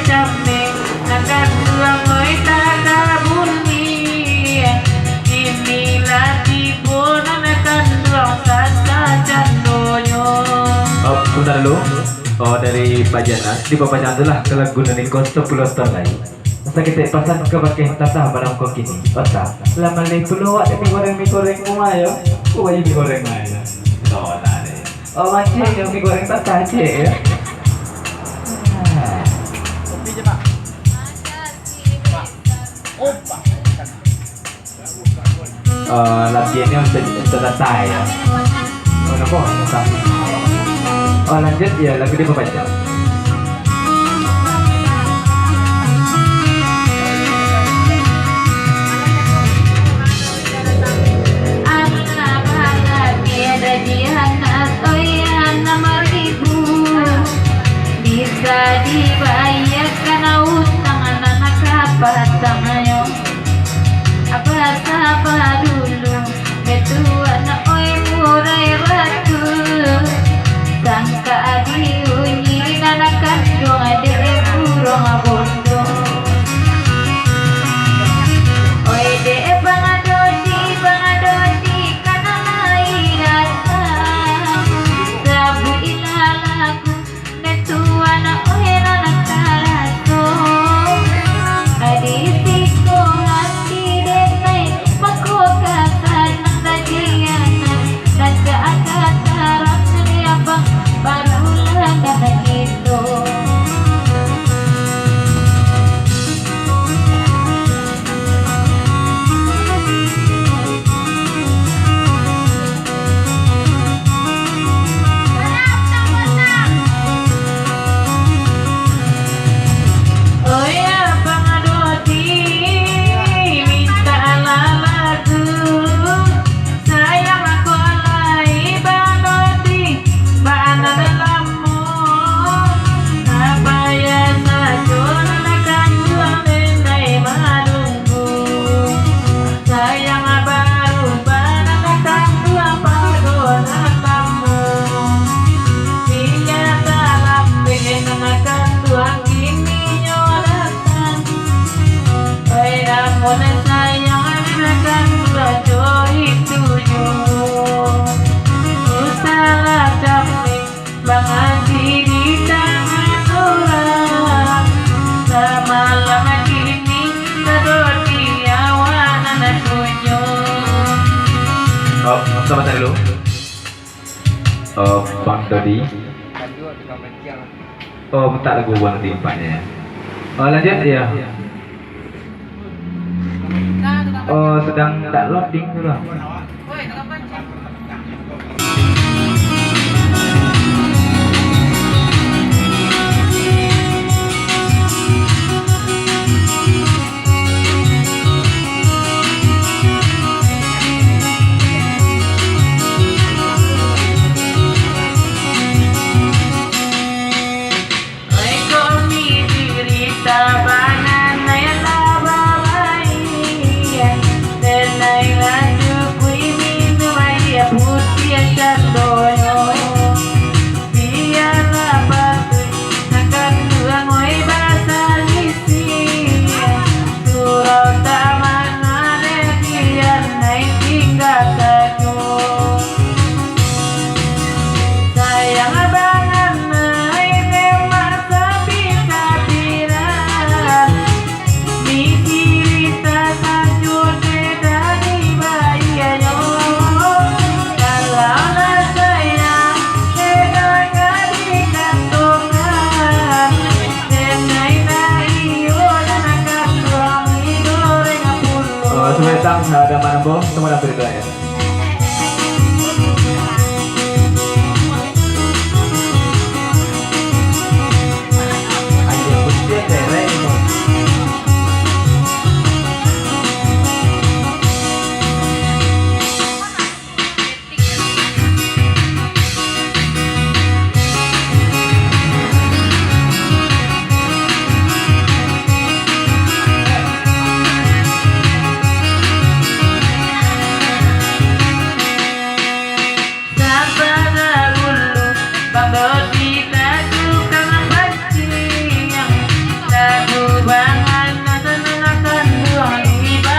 caming nakan tuang oi takabuni inilah tipu nakan tuang sasa candoyo. Oh, bentar dulu. Oh, dari Pak Janas di Bapak Janas lah ke lagu dari Kosto Pulau Tonai. Masa kita pasan ke pakai tata barang kok kini. Otak. Lama le pulau ada mie goreng semua yo. Oh, aja mie goreng aja. Oh, ada. Oh, macam yang mie goreng tata aja ya. Kopi aja, Pak. Opa. Latihannya untuk tata ya. Oh, kenapa? Oh, lanjut ya lagu dia Bapak Janas. Bisa dibayarkan utang anak kapatang ayo apa sapa dulu betu anak oi murai ratu sangka adi unyi anak kandung ade burung abondo oi de bang adodi kana mai datang sabu ilalaku betu anak oi anak karato adi siko hati dekai mako kasan tajiana raja akatarang abang barulah kata gitu. Oh ya bang adodi minta lagu sayang aku alai bang adodi bana dalammu nabaya sajun akan jual mendai madunggu sayang baru bana akan jual pagoda kamu dia dalam pengen akan tuang kini nyolatan oi namun sayang akan jual itu salah capek banget di tangan orang semalam kini sedoti awan anak kunjung. Oh, sama dulu. Oh, Bang Dodi. Oh, minta lagu buang timpanya. Oh, lanjut ya. Oh, sedang tak loading dulu. Ada mana boh? Temu dah berdua ya.